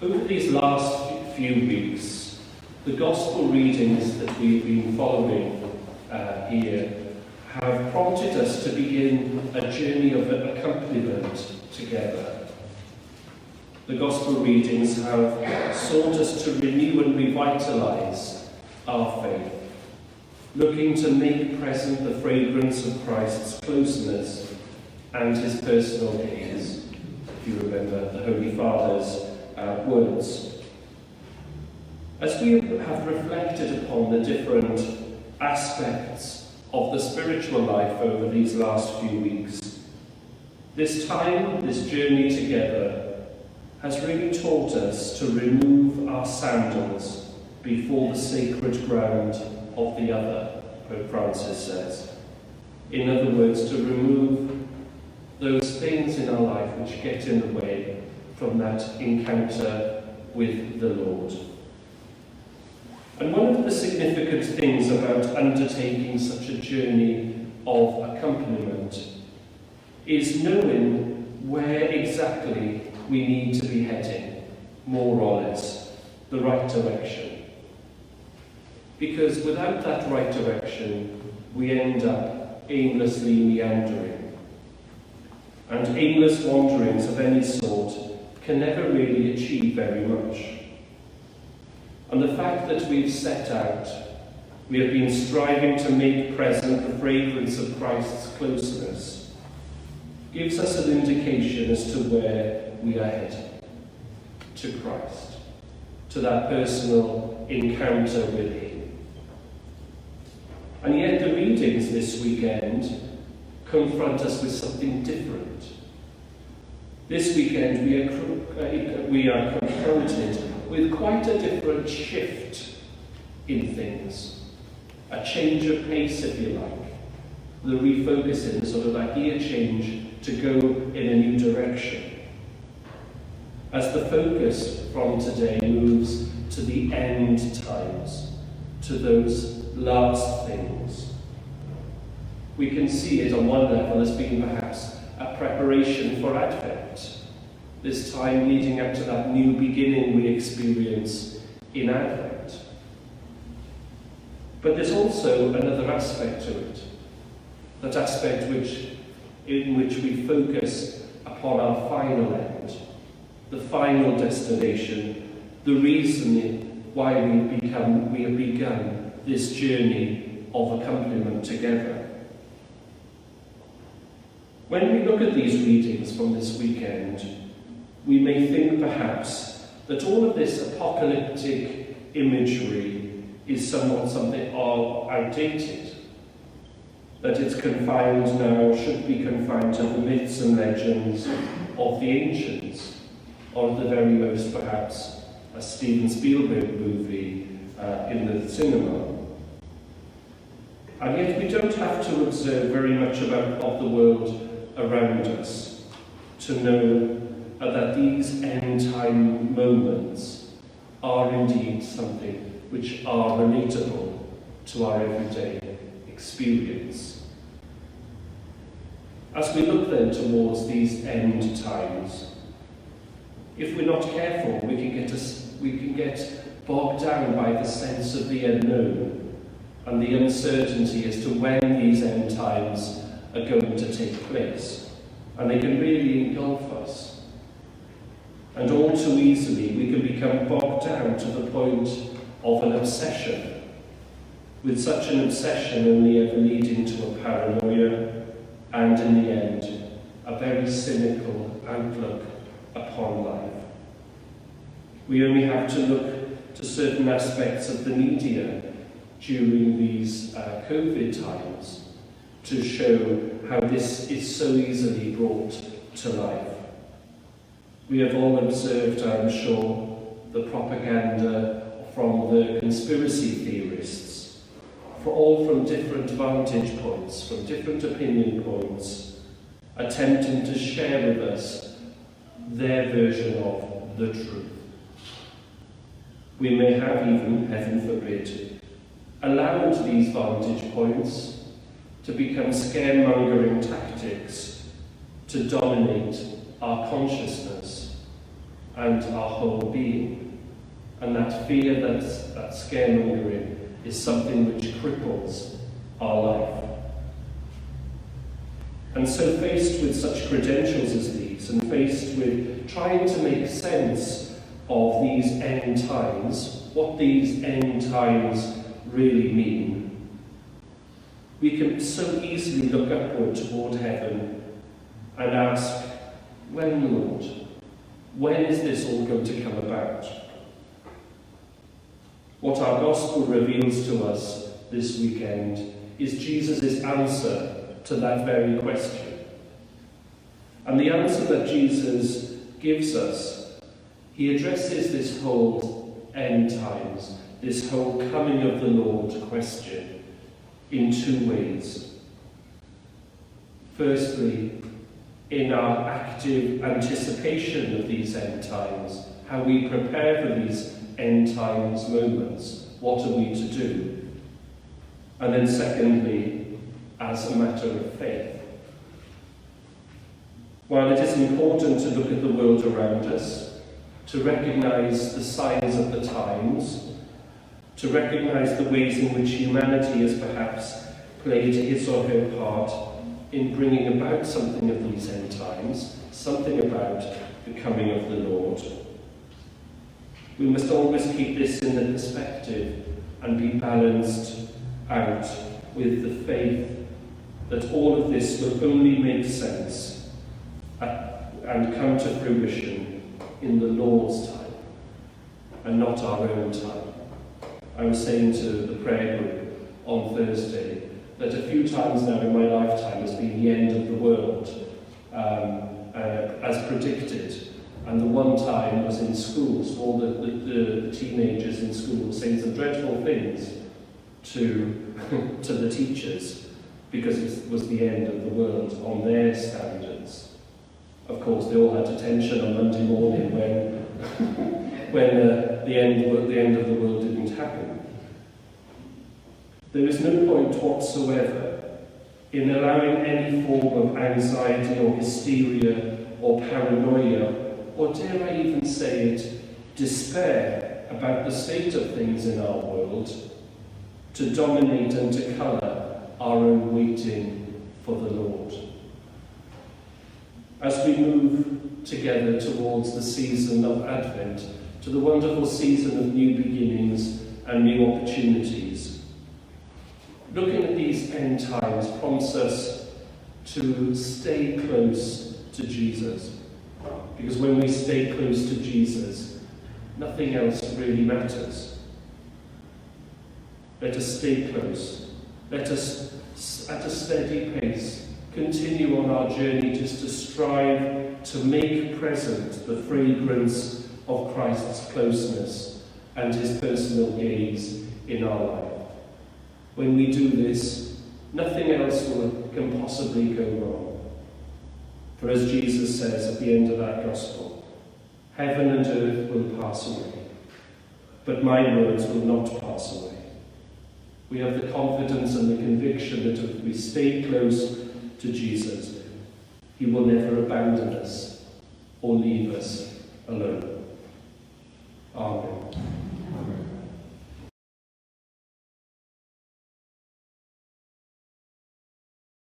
Over these last few weeks, the Gospel readings that we've been following here have prompted us to begin a journey of accompaniment together. The Gospel readings have sought us to renew and revitalise our faith, looking to make present the fragrance of Christ's closeness and his personal gaze. If you remember the Holy Father's words. As we have reflected upon the different aspects of the spiritual life over these last few weeks, this time, this journey together, has really taught us to remove our sandals before the sacred ground of the other, Pope Francis says. In other words, to remove those things in our life which get in the way from that encounter with the Lord. And one of the significant things about undertaking such a journey of accompaniment is knowing where exactly we need to be heading, more or less, the right direction. Because without that right direction, we end up aimlessly meandering. And aimless wanderings of any sort can never really achieve very much. And the fact that we've set out, we have been striving to make present the fragrance of Christ's closeness, gives us an indication as to where we are heading, to Christ, to that personal encounter with him. And yet the readings this weekend confront us with something different. This weekend we are confronted with quite a different shift in things. A change of pace, if you like. The refocusing, sort of a gear change to go in a new direction. As the focus from today moves to the end times, to those last things. We can see it on one level as being perhaps a preparation for Advent, this time leading up to that new beginning we experience in Advent. But there's also another aspect to it, that aspect in which we focus upon our final end, the final destination, the reason why we have begun this journey of accompaniment together. When we look at these readings from this weekend, we may think perhaps that all of this apocalyptic imagery is somewhat something outdated, that it's confined now, should be confined to the myths and legends of the ancients, or at the very most perhaps a Steven Spielberg movie in the cinema. And yet we don't have to observe very much of the world around us to know that these end-time moments are indeed something which are relatable to our everyday experience. As we look then towards these end times, if we're not careful, we can get bogged down by the sense of the unknown and the uncertainty as to when these end times are going to take place, and they can really engulf us. And all too easily we can become bogged down to the point of an obsession, with such an obsession only ever leading to a paranoia and in the end a very cynical outlook upon life. We only have to look to certain aspects of the media during these COVID times to show how this is so easily brought to life. We have all observed, I'm sure, the propaganda from the conspiracy theorists, all from different vantage points, from different opinion points, attempting to share with us their version of the truth. We may have even, heaven forbid, allowed these vantage points to become scaremongering tactics to dominate our consciousness, and our whole being. And that fear, that scaremongering, is something which cripples our life. And so faced with such credentials as these, and faced with trying to make sense of these end times, what these end times really mean, we can so easily look upward toward heaven and ask, when, Lord? When is this all going to come about? What our gospel reveals to us this weekend is Jesus' answer to that very question. And the answer that Jesus gives us, he addresses this whole end times, this whole coming of the Lord question in two ways. Firstly, in our active anticipation of these end times, how we prepare for these end times moments, what are we to do? And then secondly, as a matter of faith. While it is important to look at the world around us, to recognise the signs of the times, to recognise the ways in which humanity has perhaps played his or her part in bringing about something of these end times, something about the coming of the Lord, we must always keep this in the perspective and be balanced out with the faith that all of this will only make sense and come to fruition in the Lord's time and not our own time. I was saying to the prayer group on Thursday that a few times now in my lifetime has been the end of the world as predicted. And the one time was in schools, all the teenagers in school saying some dreadful things to the teachers because it was the end of the world on their standards. Of course, they all had attention on Monday morning when the end of the world didn't happen. There is no point whatsoever in allowing any form of anxiety or hysteria or paranoia, or dare I even say it, despair about the state of things in our world, to dominate and to colour our own waiting for the Lord. As we move together towards the season of Advent, to the wonderful season of new beginnings and new opportunities, looking at these end times prompts us to stay close to Jesus. Because when we stay close to Jesus, nothing else really matters. Let us stay close. Let us, at a steady pace, continue on our journey just to strive to make present the fragrance of Christ's closeness and his personal gaze in our life. When we do this, nothing else can possibly go wrong. For as Jesus says at the end of that gospel, heaven and earth will pass away, but my words will not pass away. We have the confidence and the conviction that if we stay close to Jesus, he will never abandon us or leave us alone. Amen. Amen.